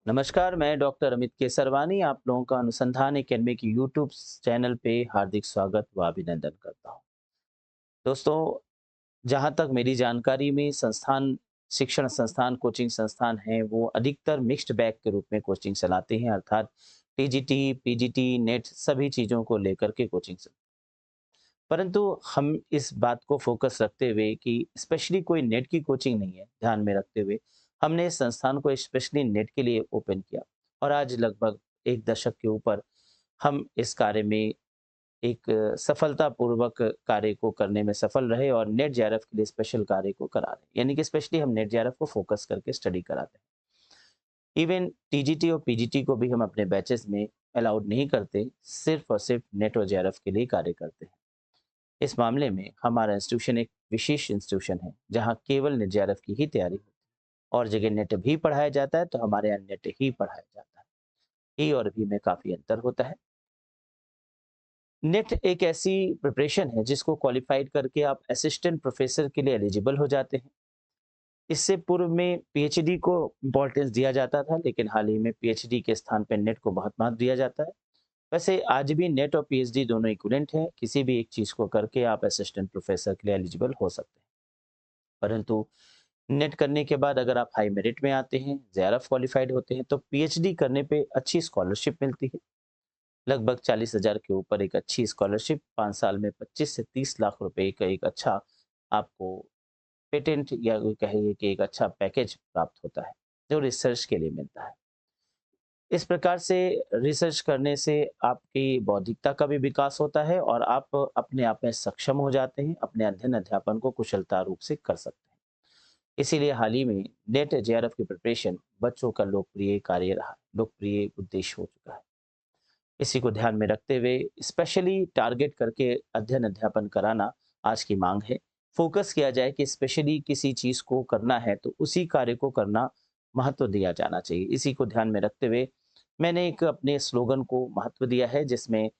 नमस्कार, मैं डॉक्टर अमित केसरवानी आप लोगों का अनुसंधान एकेडमी की यूट्यूब चैनल पे हार्दिक स्वागत व अभिनंदन करता हूँ। दोस्तों, जहाँ तक मेरी जानकारी में संस्थान शिक्षण संस्थान, कोचिंग संस्थान हैं, वो अधिकतर मिक्स्ड बैग के रूप में कोचिंग चलाते हैं, अर्थात टीजीटी, पीजीटी, नेट सभी चीज़ों को लेकर के कोचिंग च परंतु हम इस बात को फ़ोकस रखते हुए कि स्पेशली कोई नेट की कोचिंग नहीं है, ध्यान में रखते हुए हमने इस संस्थान को स्पेशली नेट के लिए ओपन किया और आज लगभग 1 दशक के ऊपर हम इस कार्य में एक सफलतापूर्वक कार्य को करने में सफल रहे और नेट जेआरएफ के लिए स्पेशल कार्य को करा रहे हैं। यानी कि स्पेशली हम नेट जेआरएफ को फ़ोकस करके स्टडी कराते हैं। इवन टीजीटी और पीजीटी को भी हम अपने बैचेज़ में अलाउड नहीं करते, सिर्फ़ और सिर्फ़ नेट और जेआरएफ के लिए कार्य करते हैं। इस मामले में हमारा इंस्टीट्यूशन एक विशेष इंस्टीट्यूशन है, जहाँ केवल नेट जेआरएफ की ही तैयारी होती है और जगह नेट भी पढ़ाया जाता है, तो हमारे यहाँ नेट ही पढ़ाया जाता है। ए और बी में काफ़ी अंतर होता है। नेट एक ऐसी प्रिपरेशन है जिसको क्वालिफाइड करके आप असिस्टेंट प्रोफेसर के लिए एलिजिबल हो जाते हैं। इससे पूर्व में पीएचडी को इम्पोर्टेंस दिया जाता था, लेकिन हाल ही में पीएचडी के स्थान पर नेट को बहुत महत्व दिया जाता है। वैसे आज भी नेट और पीएचडी दोनों इक्विवेलेंट हैं, किसी भी एक चीज़ को करके आप असिस्टेंट प्रोफेसर के लिए एलिजिबल हो सकते हैं। परंतु नेट करने के बाद अगर आप हाई मेरिट में आते हैं, ज़ेआरएफ क्वालिफाइड होते हैं, तो पीएचडी करने पे अच्छी स्कॉलरशिप मिलती है। लगभग 40,000 के ऊपर एक अच्छी स्कॉलरशिप, 5 साल में 25 से 30 लाख रुपए का एक अच्छा आपको पेटेंट या यूँ कहिए कि एक अच्छा पैकेज प्राप्त होता है, जो रिसर्च के लिए मिलता है। इस प्रकार से रिसर्च करने से आपकी बौद्धिकता का भी विकास होता है और आप अपने आप में सक्षम हो जाते हैं, अपने अध्ययन अध्यापन को कुशलता रूप से कर सकते हैं। इसीलिए हाल ही में नेट जेआरएफ की प्रिपरेशन बच्चों का लोकप्रिय कार्य रहा, लोकप्रिय उद्देश्य हो चुका है। इसी को ध्यान में रखते हुए स्पेशली टारगेट करके अध्ययन अध्यापन कराना आज की मांग है। फोकस किया जाए कि स्पेशली किसी चीज़ को करना है तो उसी कार्य को करना महत्व दिया जाना चाहिए। इसी को ध्यान में रखते हुए मैंने एक अपने स्लोगन को महत्व दिया है, जिसमें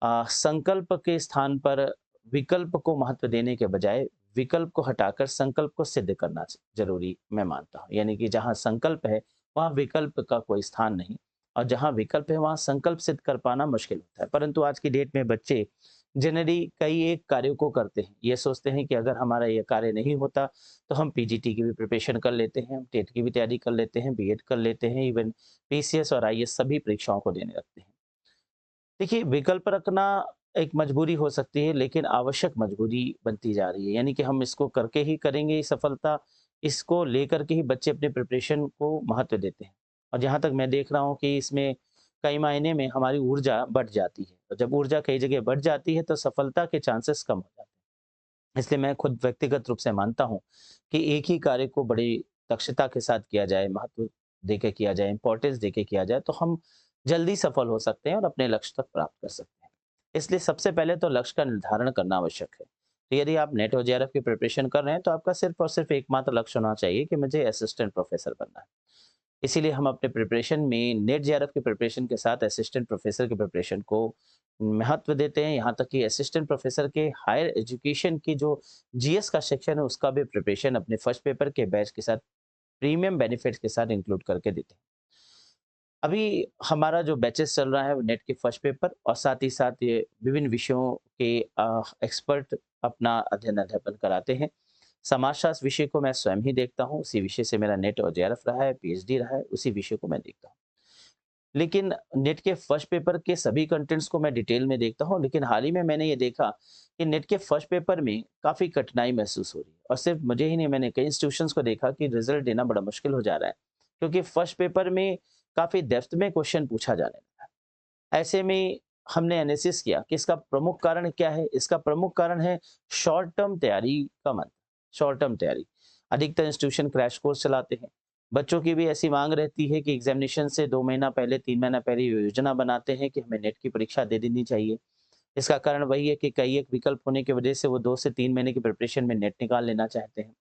संकल्प के स्थान पर विकल्प को महत्व देने के बजाय विकल्प को हटाकर संकल्प को सिद्ध करना ज़रूरी मैं मानता हूँ। यानी कि जहाँ संकल्प है, वहाँ विकल्प का कोई स्थान नहीं और जहाँ विकल्प है, वहाँ संकल्प सिद्ध कर पाना मुश्किल होता है। परंतु आज की डेट में बच्चे जनरली कई एक कार्यों को करते हैं। ये सोचते हैं कि अगर हमारा ये कार्य नहीं होता, तो हम पीजीटी की भी प्रिपरेशन कर लेते हैं, हम टेट की भी तैयारी कर लेते हैं, बीएड कर लेते हैं, इवन पीसीएस और आईएएस सभी परीक्षाओं को देने लगते हैं। देखिए, विकल्प रखना एक मजबूरी हो सकती है, लेकिन आवश्यक मजबूरी बनती जा रही है। यानी कि हम इसको करके ही करेंगे सफलता, इसको लेकर के ही बच्चे अपने प्रिपरेशन को महत्व देते हैं। और जहाँ तक मैं देख रहा हूँ कि इसमें कई मायने में हमारी ऊर्जा बढ़ जाती है और जब ऊर्जा कई जगह बढ़ जाती है, तो सफलता के चांसेस कम हो जाते हैं। इसलिए मैं खुद व्यक्तिगत रूप से मानता हूँ कि एक ही कार्य को बड़ी दक्षता के साथ किया जाए, महत्व देके किया जाए, इम्पोर्टेंस देके किया जाए, तो हम जल्दी सफल हो सकते हैं और अपने लक्ष्य तक प्राप्त कर सकते हैं। इसलिए सबसे पहले तो लक्ष्य का निर्धारण करना आवश्यक है। तो यदि आप नेट और जेआरएफ की प्रिपरेशन कर रहे हैं, तो आपका सिर्फ और सिर्फ एकमात्र लक्ष्य होना चाहिए कि मुझे असिस्टेंट प्रोफेसर बनना है। इसीलिए हम अपने प्रिपरेशन में नेट जेआरएफ की प्रिपरेशन के साथ असिस्टेंट प्रोफेसर की प्रिपरेशन को महत्व देते हैं। यहाँ तक कि असिस्टेंट प्रोफेसर के हायर एजुकेशन की जो जीएस का सेक्शन है, उसका भी प्रिपरेशन अपने फर्स्ट पेपर के बैच के साथ प्रीमियम बेनिफिट्स के साथ इंक्लूड करके देते हैं। अभी हमारा जो बैचेस चल रहा है वो नेट के फर्स्ट पेपर और साथ ही साथ ये विभिन्न विषयों के एक्सपर्ट अपना अध्ययन अध्यापन कराते हैं। समाजशास्त्र विषय को मैं स्वयं ही देखता हूँ, उसी विषय से मेरा नेट और जेआरएफ रहा है, पीएचडी रहा है, उसी विषय को मैं देखता हूँ। लेकिन नेट के फर्स्ट पेपर के सभी कंटेंट्स को मैं डिटेल में देखता हूँ, लेकिन हाल ही में मैंने ये देखा कि नेट के फर्स्ट पेपर में काफ़ी कठिनाई महसूस हो रही है और सिर्फ मुझे ही नहीं, मैंने कई इंस्टीट्यूशंस को देखा कि रिजल्ट देना बड़ा मुश्किल हो जा रहा है, क्योंकि फर्स्ट पेपर में काफ़ी डेप्थ में क्वेश्चन पूछा जाने लगा है। ऐसे में हमने एनालिसिस किया कि इसका प्रमुख कारण क्या है? इसका प्रमुख कारण है शॉर्ट टर्म तैयारी का मंत्र, शॉर्ट टर्म तैयारी। अधिकतर इंस्टीट्यूशन क्रैश कोर्स चलाते हैं। बच्चों की भी ऐसी माँग रहती है कि एग्ज़ामिनेशन से 2 महीना पहले, 3 महीना पहले योजना बनाते हैं कि हमें नेट की परीक्षा दे देनी चाहिए। इसका कारण वही है कि कई एक विकल्प होने की वजह से वो 2 से 3 महीने की प्रिपरेशन में नेट निकाल लेना चाहते हैं।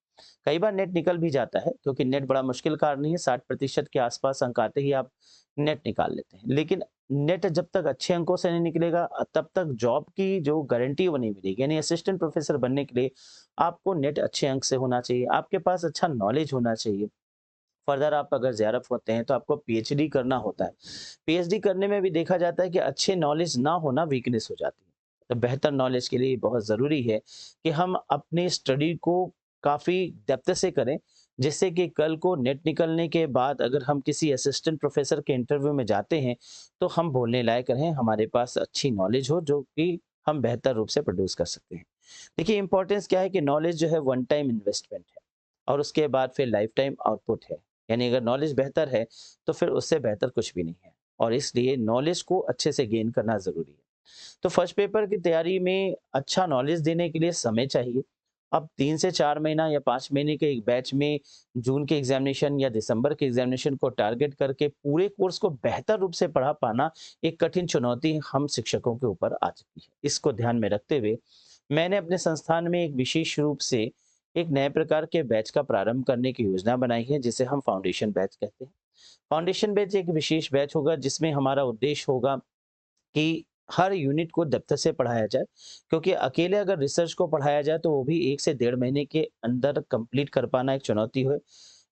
कई बार नेट निकल भी जाता है, क्योंकि नेट बड़ा मुश्किल कार्य नहीं है, 60% के आस-पास अंक आते ही आप नेट निकाल लेते हैं। लेकिन नेट जब तक अच्छे अंकों से नहीं निकलेगा, तब तक जॉब की जो गारंटी वो नहीं मिलेगी। यानी असिस्टेंट प्रोफेसर बनने के लिए आपको नेट अच्छे अंक से होना चाहिए, आपके पास अच्छा नॉलेज होना चाहिए। फर्दर आप अगर जेआरएफ होते हैं तो आपको पीएचडी करना होता है। पीएचडी करने में भी देखा जाता है कि अच्छे नॉलेज ना होना वीकनेस हो जाती है। तो बेहतर नॉलेज के लिए बहुत ज़रूरी है कि हम अपनी स्टडी को काफ़ी डेप्थ से करें, जिससे कि कल को नेट निकलने के बाद अगर हम किसी असिस्टेंट प्रोफ़ेसर के इंटरव्यू में जाते हैं, तो हम बोलने लायक रहें, हमारे पास अच्छी नॉलेज हो जो कि हम बेहतर रूप से प्रोड्यूस कर सकते हैं। देखिए इम्पोर्टेंस क्या है कि नॉलेज जो है वन टाइम इन्वेस्टमेंट है और उसके बाद फिर लाइफ टाइम आउटपुट है। यानी अगर नॉलेज बेहतर है, तो फिर उससे बेहतर कुछ भी नहीं है और इसलिए नॉलेज को अच्छे से गेन करना ज़रूरी है। तो फर्स्ट पेपर की तैयारी में अच्छा नॉलेज देने के लिए समय चाहिए। अब 3 से 4 महीना या 5 महीने के एक बैच में जून के एग्ज़ामिनेशन या दिसंबर के एग्ज़ामिनेशन को टारगेट करके पूरे कोर्स को बेहतर रूप से पढ़ा पाना एक कठिन चुनौती हम शिक्षकों के ऊपर आ चुकी है। इसको ध्यान में रखते हुए मैंने अपने संस्थान में एक विशेष रूप से एक नए प्रकार के बैच का प्रारंभ करने की योजना बनाई है जिसे हम फाउंडेशन बैच कहते हैं। फाउंडेशन बैच एक विशेष बैच होगा जिसमें हमारा उद्देश्य होगा कि हर यूनिट को डेप्थ से पढ़ाया जाए, क्योंकि अकेले अगर रिसर्च को पढ़ाया जाए तो वो भी 1 से डेढ़ महीने के अंदर कंप्लीट कर पाना एक चुनौती है।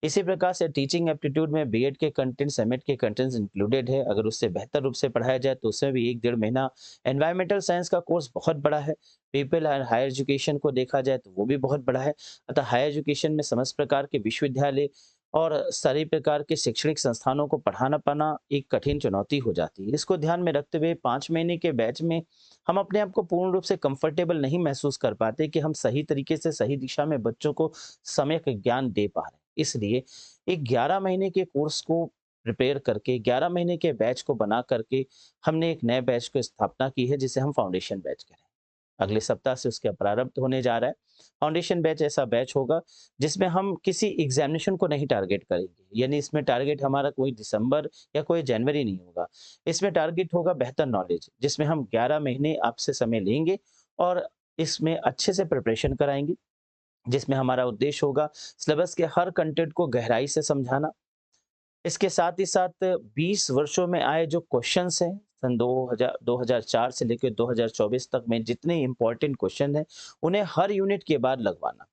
इसी प्रकार से टीचिंग एप्टीट्यूड में बीएड के कंटेंट, समेट के कंटेंट्स इंक्लूडेड है। अगर उससे बेहतर रूप से पढ़ाया जाए तो उसमें भी 1 डेढ़ महीना। एनवायरमेंटल साइंस का कोर्स बहुत बड़ा है। पीपल एंड हायर एजुकेशन को देखा जाए तो वो भी बहुत बड़ा है। अतः हायर एजुकेशन में समस्त प्रकार के विश्वविद्यालय और सभी प्रकार के शैक्षणिक संस्थानों को पढ़ाना पाना एक कठिन चुनौती हो जाती है। इसको ध्यान में रखते हुए 5 महीने के बैच में हम अपने आप को पूर्ण रूप से कंफर्टेबल नहीं महसूस कर पाते कि हम सही तरीके से सही दिशा में बच्चों को सम्यक ज्ञान दे पा रहे हैं। इसलिए एक 11 महीने के कोर्स को प्रिपेयर करके 11 महीने के बैच को बना करके हमने एक नए बैच की स्थापना की है जिसे हम फाउंडेशन बैच कह रहे हैं। अगले सप्ताह से उसका प्रारंभ होने जा रहा है। फाउंडेशन बैच ऐसा बैच होगा जिसमें हम किसी एग्जामिनेशन को नहीं टारगेट करेंगे। यानी इसमें टारगेट हमारा कोई दिसंबर या कोई जनवरी नहीं होगा। इसमें टारगेट होगा बेहतर नॉलेज, जिसमें हम 11 महीने आपसे समय लेंगे और इसमें अच्छे से प्रिपरेशन कराएँगे, जिसमें हमारा उद्देश्य होगा सिलेबस के हर कंटेंट को गहराई से समझाना। इसके साथ ही साथ 20 वर्षों में आए जो क्वेश्चंस हैं, सन 2004 से लेकर 2024 तक में जितने इम्पोर्टेंट क्वेश्चन हैं, उन्हें हर यूनिट के बाद लगवाना।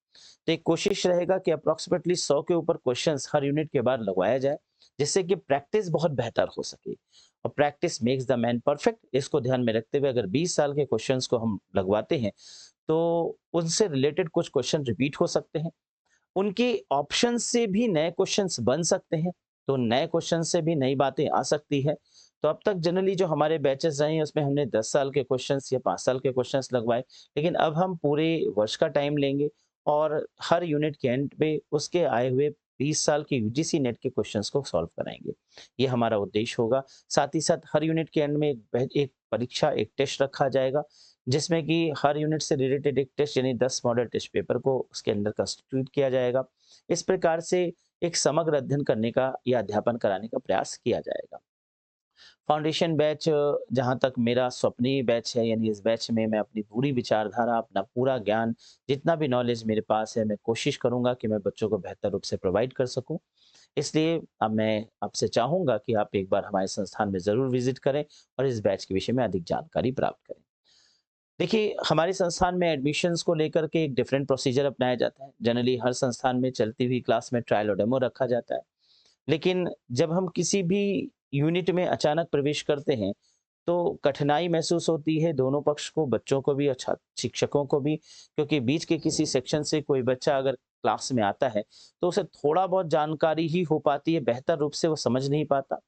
तो एक कोशिश रहेगा कि अप्रॉक्सिमेटली 100 के ऊपर क्वेश्चंस हर यूनिट के बाद लगवाया जाए, जिससे कि प्रैक्टिस बहुत बेहतर हो सके। और practice makes the man perfect, इसको ध्यान में रखते हुए अगर 20 साल के क्वेश्चंस को हम लगवाते हैं, तो उनसे रिलेटेड कुछ क्वेश्चन रिपीट हो सकते हैं। उनके ऑप्शन से भी नए क्वेश्चंस बन सकते हैं, तो नए क्वेश्चन से भी नई बातें आ सकती है। तो अब तक जनरली जो हमारे बैचेस रहे हैं उसमें हमने 10 साल के क्वेश्चंस या 5 साल के क्वेश्चंस लगवाए, लेकिन अब हम पूरे वर्ष का टाइम लेंगे और हर यूनिट के एंड पे उसके आए हुए 20 साल के यूजीसी नेट के क्वेश्चंस को सॉल्व कराएँगे। ये हमारा उद्देश्य होगा। साथ ही साथ हर यूनिट के एंड में एक परीक्षा, एक टेस्ट रखा जाएगा, जिसमें कि हर यूनिट से रिलेटेड एक टेस्ट यानी 10 मॉडल टेस्ट पेपर को उसके अंदर कंस्टिट्यूट किया जाएगा। इस प्रकार से एक समग्र अध्ययन करने का या अध्यापन कराने का प्रयास किया जाएगा। फाउंडेशन बैच जहाँ तक मेरा स्वप्नीय बैच है, यानी इस बैच में मैं अपनी पूरी विचारधारा, अपना पूरा ज्ञान, जितना भी नॉलेज मेरे पास है, मैं कोशिश करूँगा कि मैं बच्चों को बेहतर रूप से प्रोवाइड कर सकूँ। इसलिए अब मैं आपसे चाहूँगा कि आप एक बार हमारे संस्थान में ज़रूर विज़िट करें और इस बैच के विषय में अधिक जानकारी प्राप्त करें। देखिए, हमारे संस्थान में एडमिशन्स को लेकर के एक डिफरेंट प्रोसीजर अपनाया जाता है। जनरली हर संस्थान में चलती हुई क्लास में ट्रायल और डेमो रखा जाता है। लेकिन जब हम किसी भी यूनिट में अचानक प्रवेश करते हैं, तो कठिनाई महसूस होती है दोनों पक्ष को, बच्चों को भी और शिक्षकों को भी, क्योंकि बीच के किसी सेक्शन से कोई बच्चा अगर क्लास में आता है, तो उसे थोड़ा बहुत जानकारी ही हो पाती है, बेहतर रूप से वो समझ नहीं पाता।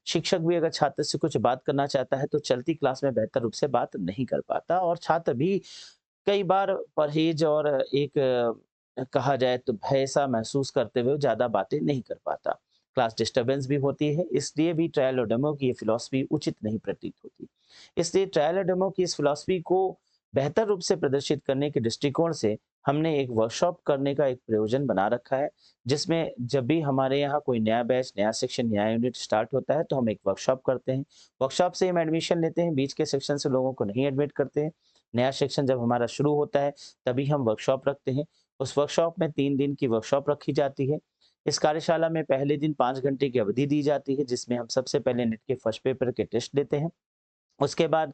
शिक्षक भी अगर छात्र से कुछ बात करना चाहता है, तो चलती क्लास में बेहतर रूप से बात नहीं कर पाता और छात्र भी कई बार परहेज और एक कहा जाए तो भय सा महसूस करते हुए ज़्यादा बातें नहीं कर पाता। क्लास डिस्टर्बेंस भी होती है, इसलिए भी ट्रायल और डेमो की ये फ़िलॉसफ़ी उचित नहीं प्रतीत होती। इसलिए ट्रायल और डेमो की इस फ़िलॉसफ़ी को बेहतर रूप से प्रदर्शित करने के दृष्टिकोण से हमने एक वर्कशॉप करने का एक प्रयोजन बना रखा है, जिसमें जब भी हमारे यहाँ कोई नया बैच, नया सेक्शन, नया यूनिट स्टार्ट होता है, तो हम एक वर्कशॉप करते हैं। वर्कशॉप से हम एडमिशन लेते हैं, बीच के सेक्शन से लोगों को नहीं एडमिट करते हैं। नया सेक्शन जब हमारा शुरू होता है, तभी हम वर्कशॉप रखते हैं। उस वर्कशॉप में 3 दिन की वर्कशॉप रखी जाती है। इस कार्यशाला में पहले दिन 5 घंटे की अवधि दी जाती है, जिसमें हम सबसे पहले नेट के फर्स्ट पेपर के टेस्ट लेते हैं। उसके बाद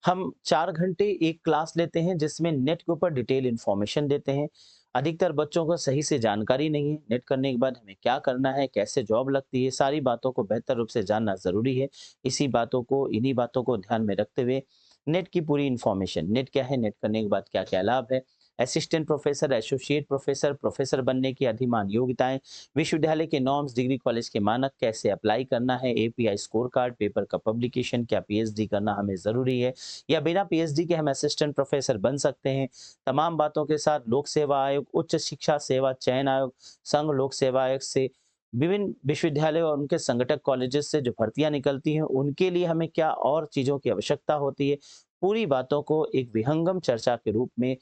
हम 4 घंटे एक क्लास लेते हैं जिसमें नेट के ऊपर डिटेल इन्फॉर्मेशन देते हैं। अधिकतर बच्चों को सही से जानकारी नहीं है, नेट करने के बाद हमें क्या करना है, कैसे जॉब लगती है, सारी बातों को बेहतर रूप से जानना ज़रूरी है। इन्हीं बातों को ध्यान में रखते हुए नेट की पूरी इन्फॉर्मेशन, नेट क्या है, नेट करने के बाद क्या-क्या लाभ है, assistant professor, associate professor, professor बनने की अधिमान योग्यताएँ, विश्वविद्यालय के नॉर्म्स, डिग्री कॉलेज के मानक, कैसे अप्लाई करना है, एपीआई स्कोर कार्ड, पेपर का पब्लिकेशन, क्या पीएचडी करना हमें ज़रूरी है या बिना पीएचडी के हम असिस्टेंट प्रोफ़ेसर बन सकते हैं। तमाम बातों के साथ लोक सेवा आयोग, उच्च शिक्षा सेवा चयन आयोग, संघ लोक सेवा आयोग से विभिन्न विश्वविद्यालय और उनके संगठक कॉलेजेस से जो भर्तियाँ निकलती हैं, उनके लिए हमें क्या और चीज़ों की आवश्यकता होती है, पूरी बातों को एक विहंगम चर्चा के रूप में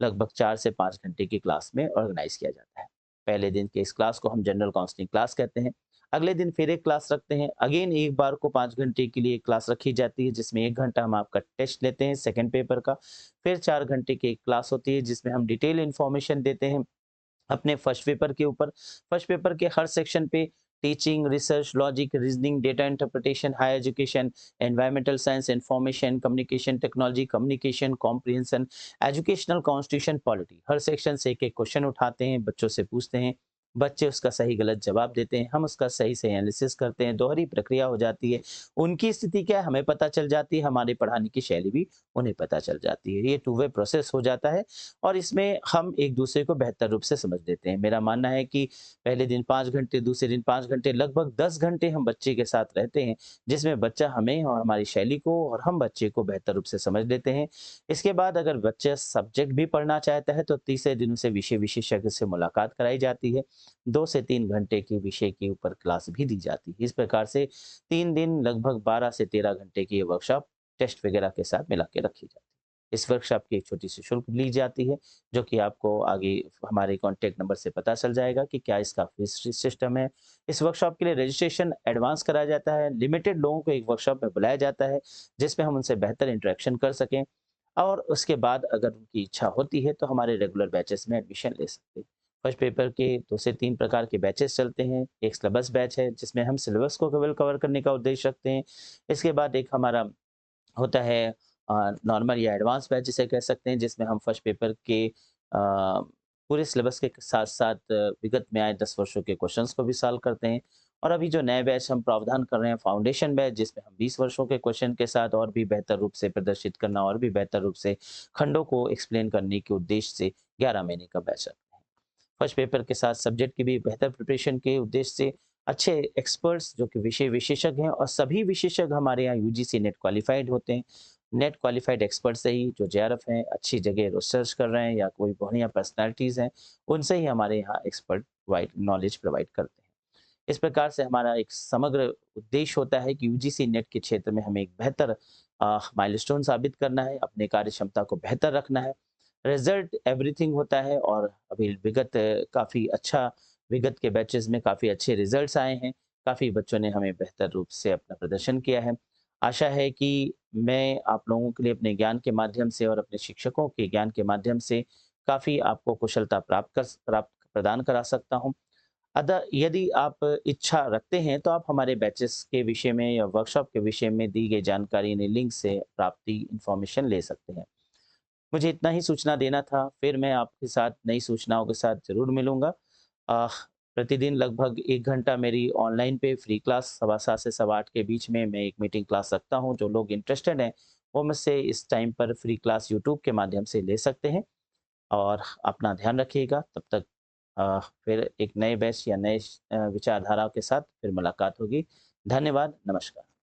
लगभग 4 से 5 घंटे की क्लास में ऑर्गेनाइज़ किया जाता है। पहले दिन की इस क्लास को हम जनरल काउंसलिंग क्लास कहते हैं। अगले दिन फिर एक क्लास रखते हैं। अगेन एक बार को 5 घंटे के लिए एक क्लास रखी जाती है, जिसमें 1 घंटा हम आपका टेस्ट लेते हैं सेकंड पेपर का। फिर 4 घंटे की एक क्लास होती है, जिसमें हम डिटेल इन्फॉर्मेशन देते हैं अपने फर्स्ट पेपर के ऊपर। फर्स्ट पेपर के हर सेक्शन पे teaching, research, logic, reasoning, data interpretation, higher education, environmental science, information, communication technology, communication, comprehension, educational, constitution, polity, हर सेक्शन से एक-एक क्वेश्चन उठाते हैं, बच्चों से पूछते हैं, बच्चे उसका सही गलत जवाब देते हैं, हम उसका सही से एनालिसिस करते हैं, दोहरी प्रक्रिया हो जाती है। उनकी स्थिति क्या है हमें पता चल जाती है, हमारे पढ़ाने की शैली भी उन्हें पता चल जाती है। ये टू वे प्रोसेस हो जाता है और इसमें हम एक-दूसरे को बेहतर रूप से समझ लेते हैं। मेरा मानना है कि पहले दिन 5 घंटे, दूसरे दिन 5 घंटे, लगभग 10 घंटे हम बच्चे के साथ रहते हैं, जिसमें बच्चा हमें और हमारी शैली को और हम बच्चे को बेहतर रूप से समझ लेते हैं। इसके बाद अगर बच्चा सब्जेक्ट भी पढ़ना चाहता है, तो तीसरे दिन उसे विषय विशेषज्ञ से मुलाकात कराई जाती है। 2 से 3 घंटे की विषय के ऊपर क्लास भी दी जाती है। इस प्रकार से 3 दिन लगभग 12 से 13 घंटे की ये वर्कशॉप टेस्ट वगैरह के साथ मिला के रखी जाती है। इस वर्कशॉप की एक छोटी-सी शुल्क ली जाती है, जो कि आपको आगे हमारे कॉन्टैक्ट नंबर से पता चल जाएगा कि क्या इसका फीस सिस्टम है। इस वर्कशॉप के लिए रजिस्ट्रेशन एडवांस कराया जाता है, लिमिटेड लोगों को एक वर्कशॉप में बुलाया जाता है, जिसमें हम उनसे बेहतर इंटरेक्शन कर सकें और उसके बाद अगर उनकी इच्छा होती है, तो हमारे रेगुलर बैचेस में एडमिशन ले सकते हैं। फर्स्ट पेपर के 2 से 3 प्रकार के बैचेस चलते हैं। एक सिलेबस बैच है, जिसमें हम सिलेबस को केवल कवर करने का उद्देश्य रखते हैं। इसके बाद एक हमारा होता है नॉर्मल या एडवांस बैच जिसे कह सकते हैं, जिसमें हम फर्स्ट पेपर के पूरे सिलेबस के साथ-साथ विगत में आए 10 वर्षों के क्वेश्चंस को भी सॉल्व करते हैं। और अभी जो नए बैच हम प्रावधान कर रहे हैं फाउंडेशन बैच, जिसमें हम 20 वर्षों के क्वेश्चन के साथ और भी बेहतर रूप से प्रदर्शित करना और भी बेहतर रूप से खंडों को एक्सप्लेन करने के उद्देश्य से 11 महीने का बैच रखते हैं। फर्स्ट पेपर के साथ सब्जेक्ट की भी बेहतर प्रिपरेशन के उद्देश्य से अच्छे एक्सपर्ट्स जो कि विषय विशेषज्ञ हैं और सभी विशेषज्ञ हमारे यहाँ यूजीसी नेट क्वालिफाइड होते हैं। नेट क्वालिफाइड एक्सपर्ट से ही जो जेआरएफ हैं, अच्छी जगह रिसर्च कर रहे हैं या कोई बढ़िया पर्सनैलिटीज़ हैं, उनसे ही हमारे यहाँ एक्सपर्ट नॉलेज प्रोवाइड करते हैं। इस प्रकार से हमारा एक समग्र उद्देश्य होता है कि यूजीसी नेट के क्षेत्र में हमें एक बेहतर माइलस्टोन साबित करना है, अपने कार्य क्षमता को बेहतर रखना है। रिजल्ट एवरीथिंग होता है और अभी काफ़ी अच्छा विगत के बैचेज़ में काफ़ी अच्छे रिजल्ट्स आए हैं। काफ़ी बच्चों ने हमें बेहतर रूप से अपना प्रदर्शन किया है। आशा है कि मैं आप लोगों के लिए अपने ज्ञान के माध्यम से और अपने शिक्षकों के ज्ञान के माध्यम से काफ़ी आपको कुशलता प्राप्त प्रदान करा सकता हूँ। यदि आप इच्छा रखते हैं तो आप हमारे बैचेस के विषय में या वर्कशॉप के विषय में दी गई जानकारी ने लिंक से प्राप्ति इन्फॉर्मेशन ले सकते हैं। मुझे इतना ही सूचना देना था, फिर मैं आपके साथ नई सूचनाओं के साथ ज़रूर मिलूँगा। अ, प्रतिदिन लगभग 1 घंटा मेरी ऑनलाइन पे फ्री क्लास सवा 7 से सवा 8 के बीच में मैं एक मीटिंग क्लास रखता हूँ। जो लोग इंटरेस्टेड हैं, वो मुझसे इस टाइम पर फ्री क्लास यूट्यूब के माध्यम से ले सकते हैं और अपना ध्यान रखिएगा। तब तक फिर एक नए बैच या नए विचारधारा के साथ फिर मुलाकात होगी। धन्यवाद, नमस्कार।